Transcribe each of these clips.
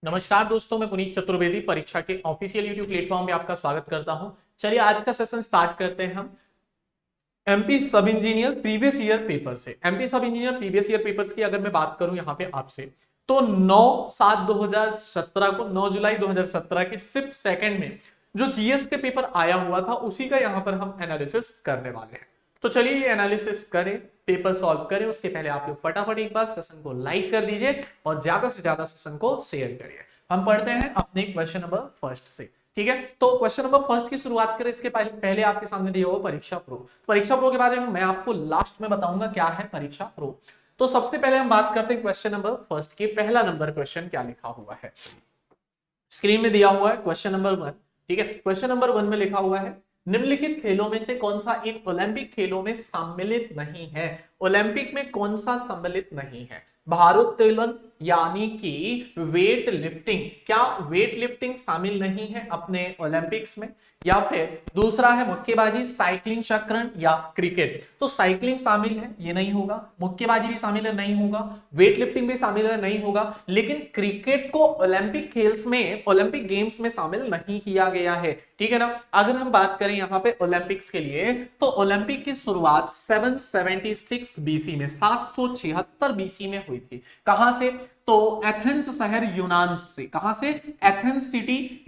नमस्कार दोस्तों, मैं पुनीत चतुर्वेदी परीक्षा के ऑफिशियल यूट्यूब प्लेटफॉर्म पे आपका स्वागत करता हूं। चलिए आज का सेशन स्टार्ट करते हैं हम एमपी सब इंजीनियर प्रीवियस ईयर पेपर से। एमपी सब इंजीनियर प्रीवियस ईयर पेपर्स की अगर मैं बात करूं यहां पे आपसे, तो 9/7/2017 को 9 जुलाई 2017 की शिफ्ट सेकंड में जो जीएस के पेपर आया हुआ था उसी का यहां पर हम एनालिसिस करने वाले हैं। तो चलिए ये एनालिसिस करें, पेपर सॉल्व करें। उसके पहले आप लोग फटाफट एक बार सेशन को लाइक कर दीजिए और ज्यादा से ज्यादा सेशन को शेयर करिए। हम पढ़ते हैं अपने क्वेश्चन नंबर फर्स्ट से। ठीक है, तो क्वेश्चन नंबर फर्स्ट की शुरुआत करें। इसके पहले आपके सामने दिया हुआ परीक्षा प्रो। परीक्षा प्रो के बारे में मैं आपको लास्ट में बताऊंगा क्या है परीक्षा प्रो। तो सबसे पहले हम बात करते हैं क्वेश्चन नंबर फर्स्ट की। पहला नंबर क्वेश्चन क्या लिखा हुआ है, स्क्रीन में दिया हुआ है क्वेश्चन नंबर 1। ठीक है, क्वेश्चन नंबर 1 में लिखा हुआ है निम्नलिखित खेलों में से कौन सा एक ओलंपिक खेलों में सम्मिलित नहीं है। ओलंपिक में कौन सा सम्मिलित नहीं है? भारोत्तोलन यानी कि वेट लिफ्टिंग, क्या वेट लिफ्टिंग शामिल नहीं है अपने ओलंपिक्स में? या फिर दूसरा है मुक्केबाजी, साइकिलिंग, शतरंज या क्रिकेट। तो साइकिलिंग शामिल है, ये नहीं होगा। मुक्केबाजी भी शामिल है, नहीं होगा। वेट लिफ्टिंग भी शामिल है, नहीं होगा। लेकिन क्रिकेट को ओलंपिक खेल्स में, ओलंपिक गेम्स में शामिल नहीं किया गया है। ठीक है ना। अगर हम बात करें यहाँ पे ओलंपिक्स के लिए, तो ओलंपिक की शुरुआत 776 बीसी में, 776 बीसी में हुई थी। कहां से? तो एथेंस शहर यूनान से। कहां से? एथेंस सिटी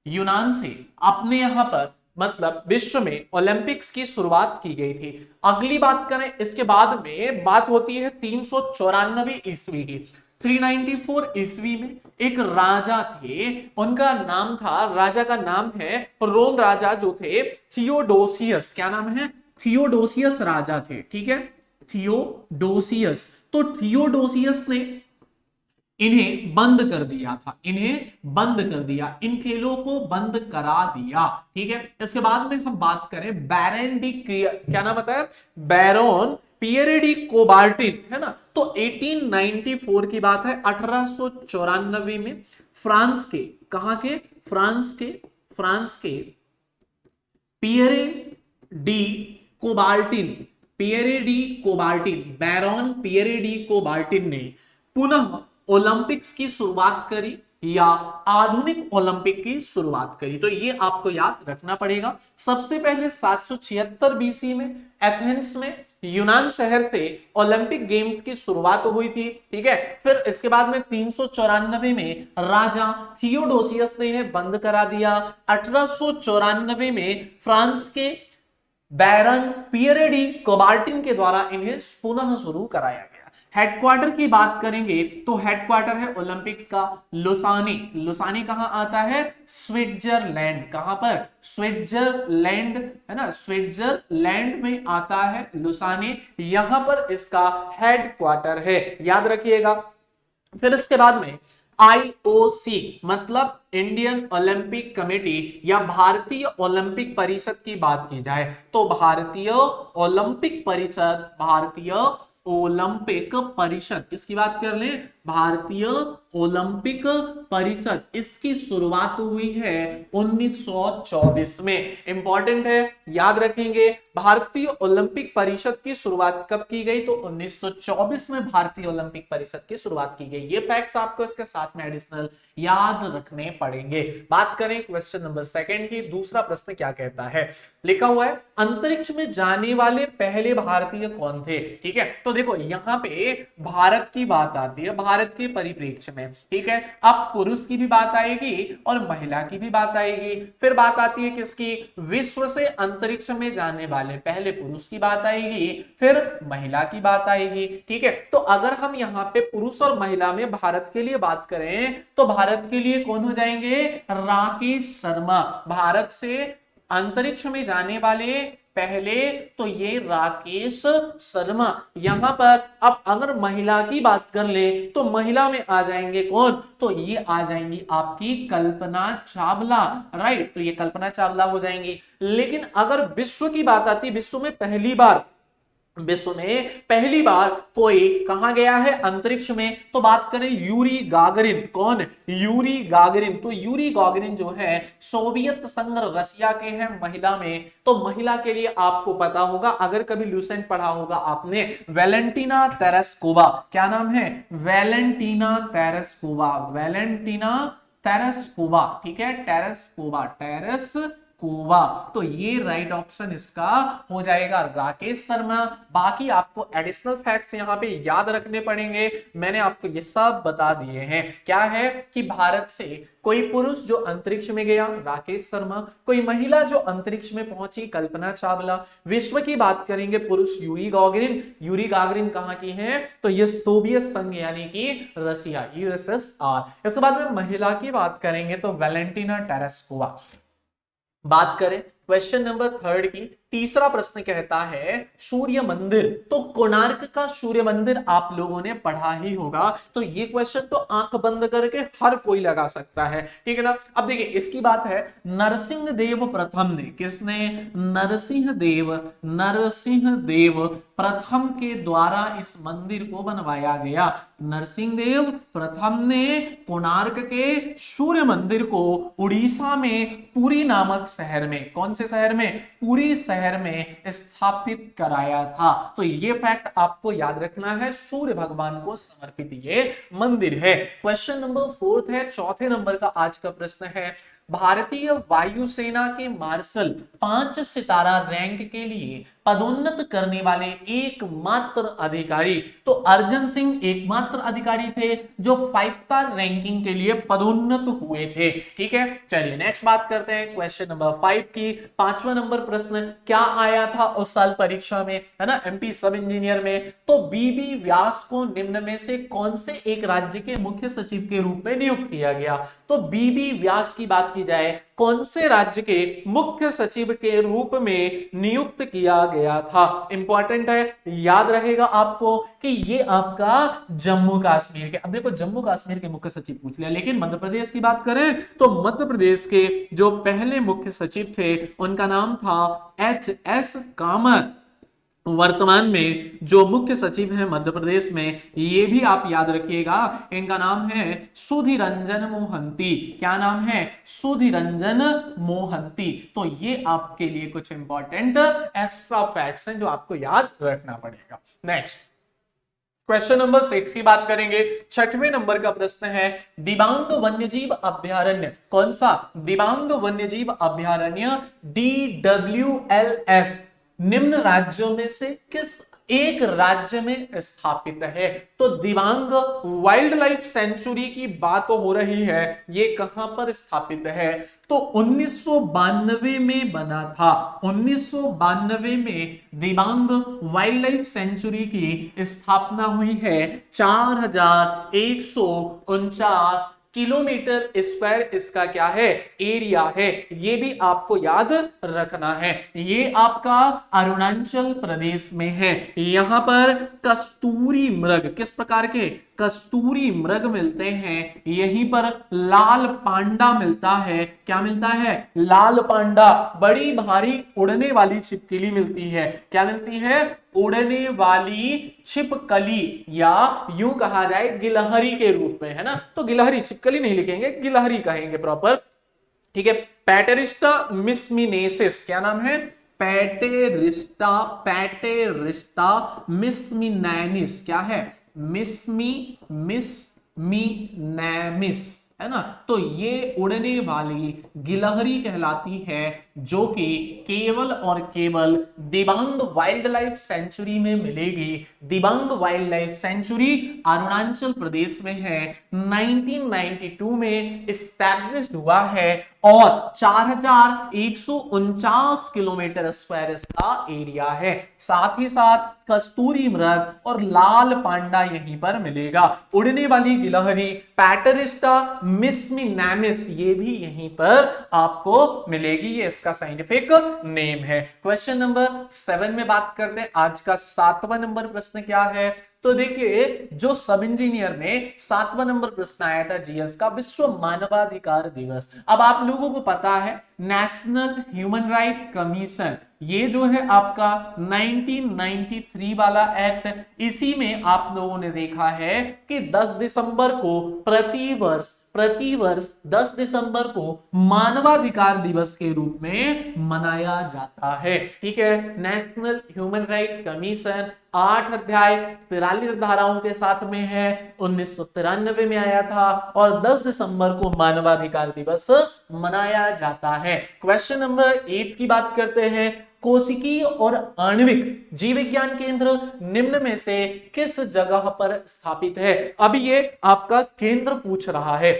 यूनान से अपने यहां पर मतलब विश्व में ओलंपिक्स की शुरुआत की गई थी। अगली बात करें इसके बाद में, बात होती है 394 ईस्वी की। 394 ईस्वी में एक राजा थे, उनका नाम था, राजा का नाम है, रोम राजा जो थे थियोडोसियस। क्या नाम है? थियोडोसियस राजा थे। ठीक है, थियोडोसियस। तो थियोडोसियस ने इन्हें बंद कर दिया था, इन्हें बंद कर दिया, इन खेलों को बंद करा दिया। ठीक है, इसके बाद में हम बात करें बैरन डी, क्या नाम बताया? बैरोन पियरे डी कोबार्टिन, है ना। तो 1894 की बात है, 1894 में फ्रांस के, कहां के? फ्रांस के Pierre de Coubertin, Baron Pierre de Coubertin ने पुनः ओलंपिक्स की शुरुआत करी या आधुनिक ओलंपिक की शुरुआत करी। तो ये आपको याद रखना पड़ेगा। सबसे पहले 776 बीसी में एथेंस में, यूनान शहर से ओलंपिक गेम्स की शुरुआत हुई थी। ठीक है, फिर इसके बाद में 394 में राजा थियोडोसियस ने इन्हें बंद करा दिया। 1894 में फ्रांस के बैरन पियरे डी कोबार्टिन के द्वारा इन्हें पुनः शुरू कराया गया। हेडक्वार्टर की बात करेंगे तो हेडक्वार्टर है ओलंपिक्स का लुसानी। लुसानी कहां आता है? स्विट्जरलैंड। कहां पर? स्विट्जरलैंड, है ना, स्विट्जरलैंड में आता है लुसानी। यहां पर इसका हेडक्वार्टर है, याद रखिएगा। फिर इसके बाद में आईओसी मतलब इंडियन ओलंपिक कमेटी या भारतीय ओलंपिक परिषद की बात की जाए तो भारतीय ओलंपिक परिषद, इसकी बात कर ले, भारतीय ओलंपिक परिषद, इसकी शुरुआत हुई है 1924 में। इंपॉर्टेंट है, याद रखेंगे। भारतीय ओलंपिक परिषद की शुरुआत कब की गई? तो 1924 में भारतीय ओलंपिक परिषद की शुरुआत की गई। ये फैक्ट्स आपको इसके साथ में एडिशनल याद रखने पड़ेंगे। बात करें क्वेश्चन नंबर सेकंड की, दूसरा प्रश्न क्या कहता है? लिखा हुआ है अंतरिक्ष में जाने वाले पहले भारतीय कौन थे? ठीक है, तो देखो यहां पे भारत की बात आती है, भारत के परिप्रेक्ष्य में। ठीक है, अब पुरुष की भी बात आएगी और महिला की भी बात आएगी। फिर बात आती है किसकी? विश्व से अंतरिक्ष में जाने वाले पहले पुरुष की बात आएगी, फिर महिला की बात आएगी। ठीक है, तो अगर हम यहाँ पे पुरुष और महिला में भारत के लिए बात करें तो भारत के लिए कौन हो जाएंगे? राकेश शर्मा। भारत से अंतरिक्ष में जाने वाले पहले तो ये राकेश शर्मा। यहां पर अब अगर महिला की बात कर ले तो महिला में आ जाएंगे कौन? तो ये आ जाएंगी आपकी कल्पना चावला। राइट, तो ये कल्पना चावला हो जाएंगी। लेकिन अगर विश्व की बात आती, विश्व में पहली बार विश्व में पहली बार कोई कहां गया है अंतरिक्ष में, तो बात करें यूरी गागरिन। कौन? Yuri Gagarin. तो यूरी गागरिन जो है सोवियत संघ रसिया के हैं महिला में। तो महिला के लिए आपको पता होगा, अगर कभी ल्यूसेंट पढ़ा होगा आपने, वैलेंटीना तेरेस्कोवा। क्या नाम है? Valentina Tereshkova. वैलेंटीना तेरेस्कोवा, ठीक है, टेरेस्कोवा, टेरेस्कोवा। तो ये राइट ऑप्शन इसका हो जाएगा राकेश शर्मा। बाकी आपको एडिशनल फैक्ट्स यहां पे याद रखने पड़ेंगे, मैंने आपको ये सब बता दिए हैं। क्या है कि भारत से कोई पुरुष जो अंतरिक्ष में गया, राकेश शर्मा। कोई महिला जो अंतरिक्ष में पहुंची, कल्पना चावला। विश्व की बात करेंगे, पुरुष यूरी गागरिन। यूरी गागरिन कहां की है? तो ये सोवियत संघ यानी कि रसिया, यूएसएसआर। इसके बाद में महिला की बात करेंगे तो वैलेंटीना तेरेस्कोवा। बात करें क्वेश्चन नंबर 3 की, तीसरा प्रश्न कहता है सूर्य मंदिर। तो कोणार्क का सूर्य मंदिर आप लोगों ने पढ़ा ही होगा, तो ये क्वेश्चन तो आंख बंद करके हर कोई लगा सकता है, ठीक है ना। अब देखिए इसकी बात है, नरसिंह देव प्रथम ने, किसने? नरसिंह देव प्रथम के द्वारा इस मंदिर को बनवाया गया। नरसिंह देव प्रथम ने कोणार्क के सूर्य मंदिर को उड़ीसा में पुरी नामक शहर में, कौन से शहर में? पुरी शहर में स्थापित कराया था। तो ये फैक्ट आपको याद रखना है, सूर्य भगवान को समर्पित ये मंदिर है। क्वेश्चन नंबर 4 है, चौथे नंबर का आज का प्रश्न है, भारतीय वायुसेना के मार्शल 5 सितारा रैंक के लिए पदोन्नत करने वाले एकमात्र अधिकारी। तो अर्जन सिंह एकमात्र अधिकारी थे जो 5 स्टार रैंकिंग के लिए पदोन्नत हुए थे, ठीक है। चलिए नेक्स्ट बात करते हैं क्वेश्चन नंबर 5 की। 5वां नंबर प्रश्न क्या आया था उस साल परीक्षा में, है ना, एमपी सब इंजीनियर में? तो बीबी व्यास को निम्न में से कौन से एक राज्य के मुख्य सचिव के रूप में नियुक्त किया गया? तो बीबी व्यास की बात की जाए, कौन से राज्य के मुख्य सचिव के रूप में नियुक्त किया गया था? इंपॉर्टेंट है, याद रहेगा आपको कि ये आपका जम्मू कश्मीर के, अब देखो जम्मू कश्मीर के मुख्य सचिव पूछ लिया, लेकिन मध्य प्रदेश की बात करें तो मध्य प्रदेश के जो पहले मुख्य सचिव थे उनका नाम था एच.एस. कामत। वर्तमान में जो मुख्य सचिव है मध्य प्रदेश में, ये भी आप याद रखिएगा, इनका नाम है सुधीरंजन मोहंती। क्या नाम है? सुधीरंजन मोहंती। तो ये आपके लिए कुछ इंपॉर्टेंट एक्स्ट्रा फैक्ट्स हैं जो आपको याद रखना पड़ेगा। नेक्स्ट क्वेश्चन नंबर 6 की बात करेंगे। 6वें नंबर का प्रश्न है, दिबांग वन्यजीव अभ्यारण्य, कौन सा? दिबांग वन्यजीव अभ्यारण्य DWLS निम्न राज्यों में से किस एक राज्य में स्थापित है? तो दिबांग वाइल्ड लाइफ सेंचुरी की बात हो रही है, ये कहां पर स्थापित है? तो 1992 में बना था। 1992 में दिबांग वाइल्ड लाइफ सेंचुरी की स्थापना हुई है। 4149 किलोमीटर स्क्वायर इसका क्या है? एरिया है। ये भी आपको याद रखना है। ये आपका अरुणाचल प्रदेश में है। यहां पर कस्तूरी मृग, किस प्रकार के? कस्तूरी मृग मिलते हैं। यहीं पर लाल पांडा मिलता है। क्या मिलता है? लाल पांडा। बड़ी भारी उड़ने वाली छिपकली मिलती है। क्या मिलती है? उड़ने वाली छिपकली, या यूं कहा जाए गिलहरी के रूप में, है ना। तो गिलहरी, छिपकली नहीं लिखेंगे, गिलहरी कहेंगे प्रॉपर, ठीक है। पैटेरिस्टा मिस्मिनेसिस, क्या नाम है? पैटेरिस्टा मिस्मिनैनिस। क्या है? मिस्मिनैमिस, है ना। तो ये उड़ने वाली गिलहरी कहलाती है, जो कि केवल और केवल दिबांग वाइल्ड लाइफ सेंचुरी में मिलेगी। Dibang wildlife sanctuary Arunachal Pradesh में है। 1992 में एस्टैब्लिश्ड हुआ है और 4149 किलोमीटर स्क्वायर इसका एरिया है। साथ ही साथ कस्तूरी मृग और लाल पांडा यहीं पर मिलेगा। उड़ने वाली गिलहरी पैटेरिस्टा मिस्मिनैमिस, ये भी यहीं पर आपको मिलेगी। ये इसका साइंटिफिक नेम है। क्वेश्चन नंबर 7 में बात करते हैं। आज का 7वां नंबर प्रश्न क्या है? तो देखिए जो सब इंजीनियर में 7वां नंबर प्रश्न आया था जीएस का, विश्व मानवाधिकार दिवस। अब आप लोगों को पता है नेशनल ह्यूमन राइट कमीशन, ये जो है आपका 1993 वाला एक्ट, इसी में आप लोगों ने देखा है कि 10 दिसंबर को प्रति वर्ष 10 दिसंबर को मानवाधिकार दिवस के रूप में मनाया जाता है। ठीक है, नेशनल ह्यूमन राइट कमीशन 8 अध्याय 43 धाराओं के साथ में है, 1993 में आया था और 10 दिसंबर को मानवाधिकार दिवस मनाया जाता है। क्वेश्चन नंबर 8 की बात करते हैं। कोशिकीय और आणविक जीव विज्ञान केंद्र निम्न में से किस जगह पर स्থাपित है? अभी ये आपका केंद्र पूछ रहा है।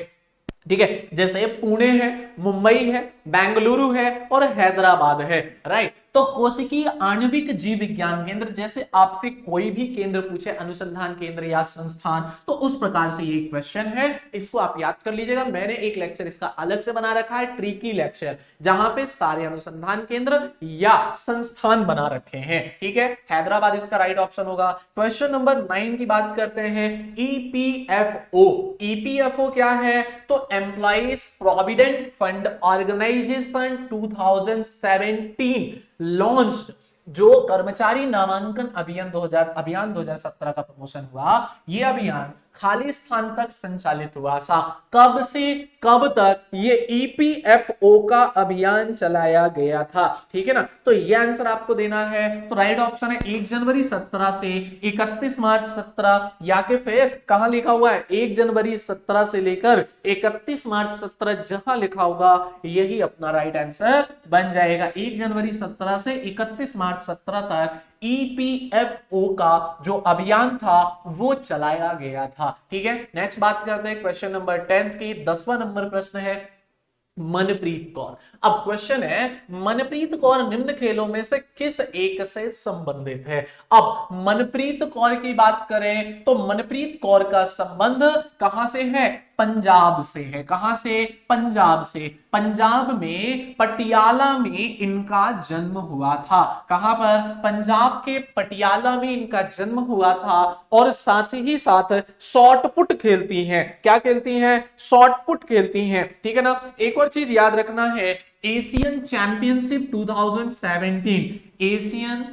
ठीक है, जैसे पुणे है, मुंबई है, बेंगलुरु है और हैदराबाद है, राइट। तो कोशिकीय आणविक जीव विज्ञान केंद्र, जैसे आपसे कोई भी केंद्र पूछे, अनुसंधान केंद्र या संस्थान, तो उस प्रकार से ये क्वेश्चन है, इसको आप याद कर लीजिएगा। मैंने एक लेक्चर इसका अलग से बना रखा है, ट्रिकी लेक्चर, जहां पे सारे अनुसंधान केंद्र या संस्थान बना रखे हैं। ठीक है, हैदराबाद इसका राइट ऑप्शन होगा। क्वेश्चन नंबर 9 की बात करते हैं। ईपीएफओ, ईपीएफओ क्या है? तो employees provident fund organisation 2017 launched, जो कर्मचारी नामांकन अभियान 2017 का प्रमोशन हुआ, ये अभियान खाली स्थान तक संचालित हुआ था। कब से कब तक ये ईपीएफओ का अभियान चलाया गया था? ठीक है ना, तो ये आंसर आपको देना है। तो राइट ऑप्शन है 1 जनवरी 17 से 31 मार्च 17, या कि फिर कहां लिखा हुआ है 1 जनवरी 17 से लेकर 31 मार्च 17, जहां लिखा होगा यही अपना राइट आंसर बन जाएगा। 1 जनवरी 17 से 31 मार्च 17 तक ईपीएफओ का जो अभियान था वो चलाया गया था। ठीक है, नेक्स्ट बात करते हैं क्वेश्चन नंबर 10 की। 10वां नंबर प्रश्न है मनप्रीत कौर। अब क्वेश्चन है मनप्रीत कौर निम्न खेलों में से किस एक से संबंधित है? अब मनप्रीत कौर की बात करें तो मनप्रीत कौर का संबंध कहां से है? पंजाब से है। कहां से? पंजाब से। पंजाब में पटियाला में इनका जन्म हुआ था। कहां पर? पंजाब के पटियाला में इनका जन्म हुआ था। और साथ ही साथ शॉर्ट पुट खेलती हैं। क्या खेलती हैं? शॉर्ट पुट खेलती हैं। ठीक है ना। एक और चीज याद रखना है, एशियन चैंपियनशिप 2017, एशियन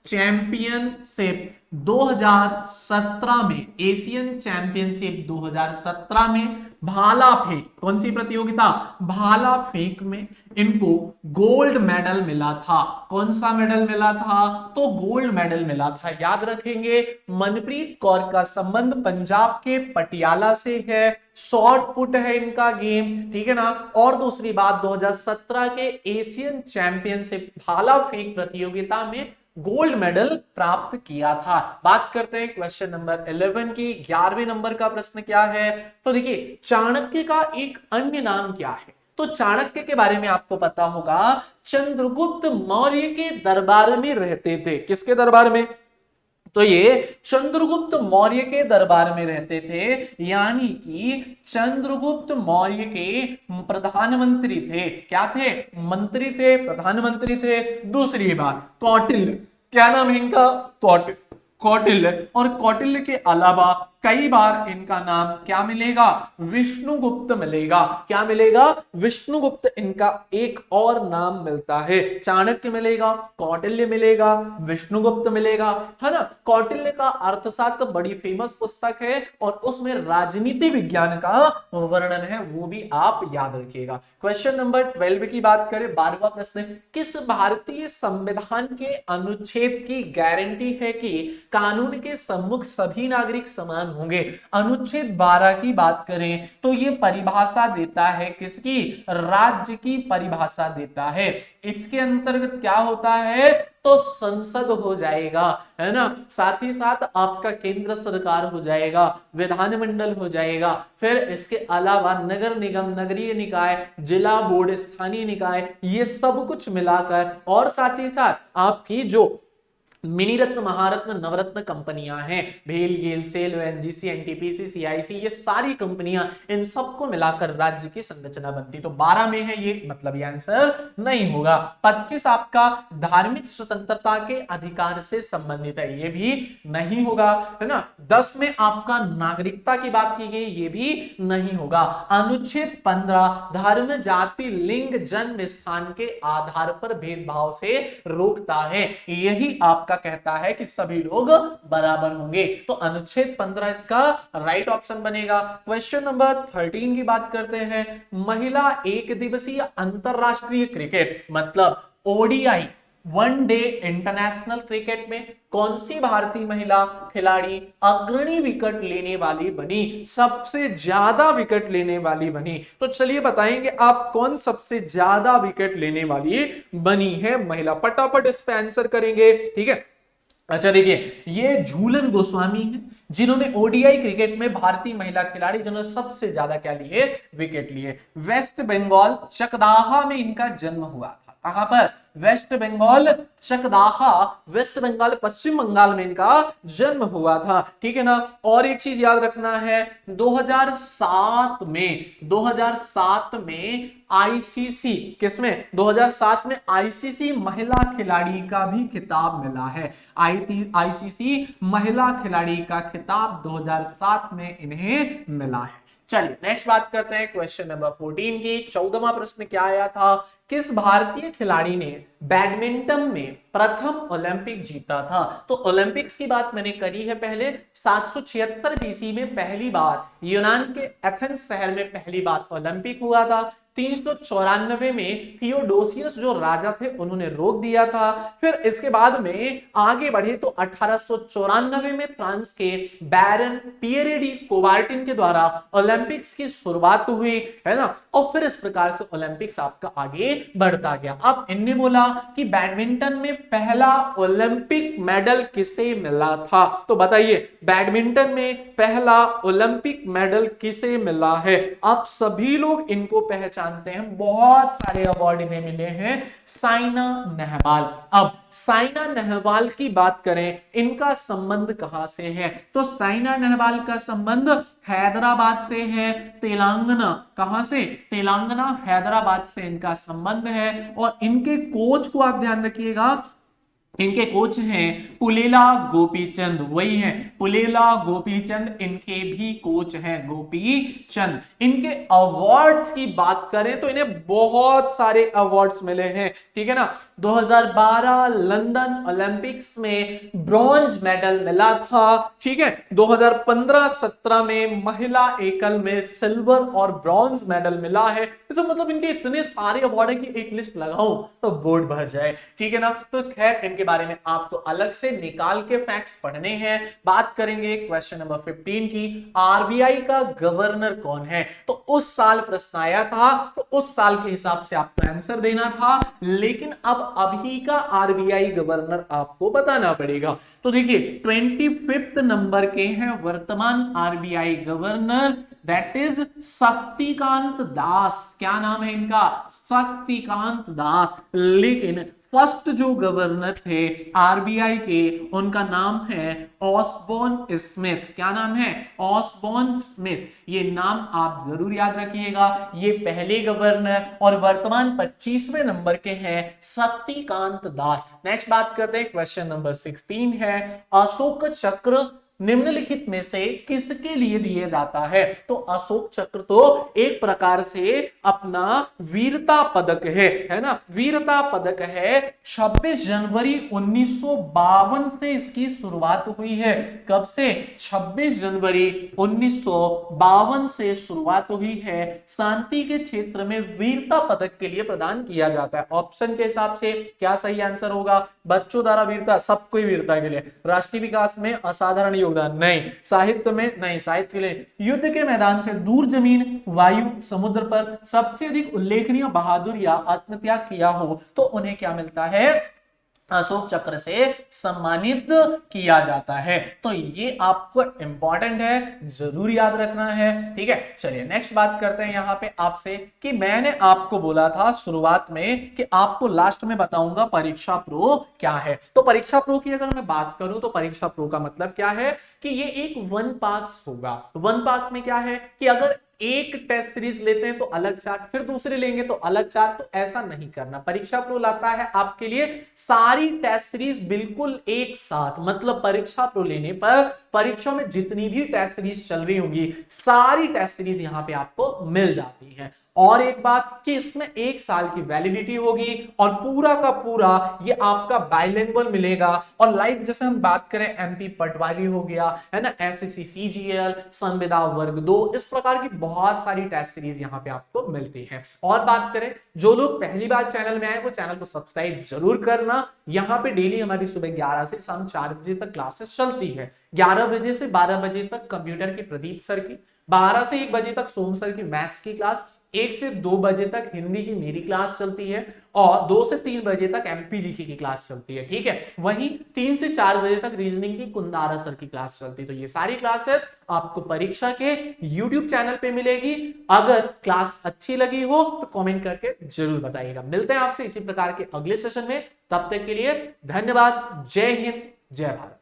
चैंपियनशिप 2017 में, एशियन चैंपियनशिप 2017 में भाला फेंक, कौन सी प्रतियोगिता? भाला फेंक में इनको गोल्ड मेडल मिला था। कौन सा मेडल मिला था? तो गोल्ड मेडल मिला था। याद रखेंगे मनप्रीत कौर का संबंध पंजाब के पटियाला से है, शॉर्ट पुट है इनका गेम। ठीक है ना। और दूसरी बात, 2017 के एशियन चैंपियनशिप भाला फेंक प्रतियोगिता में गोल्ड मेडल प्राप्त किया था। बात करते हैं क्वेश्चन नंबर 11 की। 11वें नंबर का प्रश्न क्या है? तो देखिए चाणक्य का एक अन्य नाम क्या है? तो चाणक्य के बारे में आपको पता होगा, चंद्रगुप्त मौर्य के दरबार में रहते थे। किसके दरबार में? तो ये चंद्रगुप्त मौर्य के दरबार में रहते थे, यानी कि चंद्रगुप्त मौर्य के प्रधानमंत्री थे। क्या थे? मंत्री थे, प्रधानमंत्री थे। दूसरी बात, कौटिल्य, क्या नाम है इनका? कौटिल्य। और कौटिल्य के अलावा कई बार इनका नाम क्या मिलेगा? विष्णुगुप्त मिलेगा। क्या मिलेगा? विष्णुगुप्त इनका एक और नाम मिलता है। चाणक्य मिलेगा, कौटिल्य मिलेगा, विष्णुगुप्त मिलेगा, है ना। कौटिल्य का अर्थशास्त्र बड़ी फेमस पुस्तक है और उसमें राजनीति विज्ञान का वर्णन है, वो भी आप याद रखिएगा। क्वेश्चन नंबर 12 की बात करें, 12वां प्रश्न, किस भारतीय संविधान के अनुच्छेद की गारंटी है कि कानून के सम्मुख सभी नागरिक समान होंगे? अनुच्छेद 12 की बात करें तो ये परिभाषा देता है किसकी? राज्य की परिभाषा देता है। इसके अंतर्गत क्या होता है? तो संसद हो जाएगा, है ना। साथ ही साथ आपका केंद्र सरकार हो जाएगा, विधानमंडल हो जाएगा। फिर इसके अलावा नगर निगम, नगरीय निकाय, जिला बोर्ड, स्थानीय निकाय, ये सब कुछ मिलाकर, और साथ ही साथ आपकी जो मिनी रत्न, महारत्न, नवरत्न कंपनियां हैं। भेल, गेल, सेल, एनजीसी, एनटीपीसी, सीआईसी, ये सारी कंपनियां, इन सबको मिलाकर राज्य की संरचना बनती। तो 12 में है ये, मतलब ये आंसर नहीं होगा। 25 आपका धार्मिक स्वतंत्रता के अधिकार से संबंधित है, ये भी नहीं होगा, है ना। 10 में आपका नागरिकता की बात की गई, ये भी नहीं होगा। अनुच्छेद 15 धर्म, जाति, लिंग, जन्म स्थान के आधार पर भेदभाव से रोकता है, यही आपका कहता है कि सभी लोग बराबर होंगे। तो अनुच्छेद 15 इसका राइट ऑप्शन बनेगा। क्वेश्चन नंबर 13 की बात करते हैं। महिला एक दिवसीय अंतरराष्ट्रीय क्रिकेट मतलब ODI, one day international cricket में कौन सी भारतीय महिला खिलाड़ी अग्रणी विकेट लेने वाली बनी, सबसे ज्यादा विकेट लेने वाली बनी? तो चलिए बताएंगे आप कौन सबसे ज्यादा विकेट लेने वाली बनी है महिला, फटाफट इस पे आंसर करेंगे, ठीक है। अच्छा देखिए, ये झूलन गोस्वामी है जिन्होंने ओडीआई क्रिकेट में भारतीय महिला खिलाड़ी जिन्होंने सबसे ज्यादा क्या लिए, विकेट लिए। वेस्ट बंगाल चकदाहा में इनका जन्म हुआ था। कहां पर? वेस्ट बंगाल चकदाहा, वेस्ट बंगाल पश्चिम बंगाल में इनका जन्म हुआ था, ठीक है ना। और एक चीज याद रखना है, 2007 में आईसीसी, किसमें? 2007 में आईसीसी महिला खिलाड़ी का भी खिताब मिला है। आईसीसी महिला खिलाड़ी का खिताब 2007 में इन्हें मिला है। चलिए नेक्स्ट बात करते हैं क्वेश्चन नंबर 14 की। 14वां प्रश्न क्या आया था? किस भारतीय खिलाड़ी ने बैडमिंटन में प्रथम ओलंपिक जीता था? तो ओलंपिक्स की बात मैंने करी है पहले। 776 बीसी में पहली बार यूनान के एथेंस शहर में पहली बार ओलंपिक हुआ था। 394 में थियोडोसियस जो राजा थे उन्होंने रोक दिया था। फिर इसके बाद में आगे बढ़े तो 1894 में फ्रांस के बैरन पियरे डी कोबार्टिन के द्वारा ओलंपिक्स की शुरुआत हुई, है ना। और फिर इस प्रकार से ओलंपिक्स आपका आगे बढ़ता गया। अब इनने बोला कि बैडमिंटन में पहला ओलंपिक मेडल किसे मिला था? तो बताइए बैडमिंटन में पहला ओलंपिक मेडल किसे मिला है? आप सभी लोग इनको पहचान जानते हैं, बहुत सारे अवार्ड इन्हें मिले हैं। साइना नेहवाल। अब साइना नेहवाल की बात करें, इनका संबंध कहां से है? तो साइना नेहवाल का संबंध हैदराबाद से है, तेलंगाना। कहां से? तेलंगाना, हैदराबाद से इनका संबंध है। और इनके कोच को आप ध्यान रखिएगा, इनके कोच हैं पुलेला गोपीचंद, वही हैं पुलेला गोपीचंद, इनके भी कोच हैं गोपीचंद। इनके अवार्ड्स की बात करें तो इन्हें बहुत सारे अवार्ड्स मिले हैं, ठीक है ना। 2012 लंदन ओलंपिक्स में ब्रॉन्ज मेडल मिला था, ठीक है। 2015-17 में महिला एकल में सिल्वर और ब्रॉन्ज मेडल मिला है। इसका मतलब इनके इतने सारे अवार्ड है कि एक लिस्ट लगाऊं तो बोर्ड भर जाए, ठीक है ना। तो खैर इनके बारे में आपको अलग से निकाल के फैक्ट्स पढ़ने हैं। बात करेंगे क्वेश्चन नंबर 15 की। आरबीआई का गवर्नर कौन है? तो उस साल प्रश्न आया था, तो उस साल के हिसाब से आपको आंसर देना था, लेकिन अब अभी का आरबीआई गवर्नर आपको बताना पड़ेगा। तो देखिए 25 नंबर के हैं वर्तमान RBI governor, that is Shaktikanta Das. क्या नाम है इनका? शक्तिकांत दास। लेकिन फर्स्ट जो गवर्नर थे आरबीआई के, उनका नाम है ऑसबॉर्न स्मिथ। क्या नाम है? Osborne Smith. ये नाम आप जरूर याद रखिएगा। ये पहले गवर्नर और वर्तमान 25वें नंबर के हैं शक्तिकांत दास। नेक्स्ट बात करते हैं, क्वेश्चन नंबर 16 है, अशोक चक्र निम्नलिखित में से किसके लिए दिया जाता है? तो अशोक चक्र तो एक प्रकार से अपना वीरता पदक है ना, वीरता पदक है। 26 जनवरी 1952 से इसकी शुरुआत हुई है। कब से? 26 जनवरी 1952 से शुरुआत हुई है। शांति के क्षेत्र में वीरता पदक के लिए प्रदान किया जाता है। ऑप्शन के हिसाब से क्या सही आंसर होगा? बच्चों द्वारा वीरता, सबको वीरता के लिए। राष्ट्रीय विकास में असाधारण योगदान नहीं, साहित्य में नहीं, साहित्य के लिए। युद्ध के मैदान से दूर जमीन, वायु, समुद्र पर सबसे अधिक उल्लेखनीय बहादुर या आत्मत्याग किया हो तो उन्हें क्या मिलता है? अशोक चक्र से सम्मानित किया जाता है। तो ये आपको इंपॉर्टेंट है, जरूर याद रखना है। ठीक है, चलिए नेक्स्ट बात करते हैं यहां पे आपसे कि मैंने आपको बोला था शुरुआत में कि आपको लास्ट में बताऊंगा परीक्षा प्रो क्या है। तो परीक्षा प्रो की अगर मैं बात करूं तो परीक्षा प्रो का मतलब क्या है कि ये एक वन पास होगा। वन पास में क्या है कि अगर एक टेस्ट सीरीज लेते हैं तो अलग चार्ट, फिर दूसरे लेंगे तो अलग चार्ट, तो ऐसा नहीं करना। परीक्षा प्रो लाता है आपके लिए सारी टेस्ट सीरीज बिल्कुल एक साथ, मतलब परीक्षा प्रो लेने पर परीक्षा में जितनी भी टेस्ट सीरीज चल रही होंगी सारी टेस्ट सीरीज यहां पे आपको मिल जाती है। और एक बात कि इसमें 1 साल की वैलिडिटी होगी और पूरा का पूरा ये आपका बाइलिंगुअल मिलेगा। और लाइक जैसे हम बात करें एमपी पटवारी हो गया है ना, एसएससी सीजीएल, संविदा वर्ग 2, इस प्रकार की बहुत सारी टेस्ट सीरीज यहां पे आपको मिलती है। और बात करें जो लोग पहली बार चैनल में आए वो चैनल को सब्सक्राइब जरूर करना। यहां पे डेली हमारी सुबह 11 से शाम 4 बजे तक क्लासेस चलती है। 11 बजे से 12 बजे तक कंप्यूटर के प्रदीप सर की, 12 से 1 बजे तक सोम सर की मैथ्स की क्लास, 1 से 2 बजे तक हिंदी की मेरी क्लास चलती है और 2 से 3 बजे तक एमपीजीके की क्लास चलती है। ठीक है, वहीं 3 से 4 बजे तक रीजनिंग की कुंदारा सर की क्लास चलती है। तो ये सारी क्लासेस आपको परीक्षा के यूट्यूब चैनल पे मिलेगी। अगर क्लास अच्छी लगी हो तो कमेंट करके जरूर बताइएगा। मिलते हैं आपसे इसी प्रकार के अगले सेशन में, तब तक के लिए धन्यवाद। जय हिंद, जय भारत।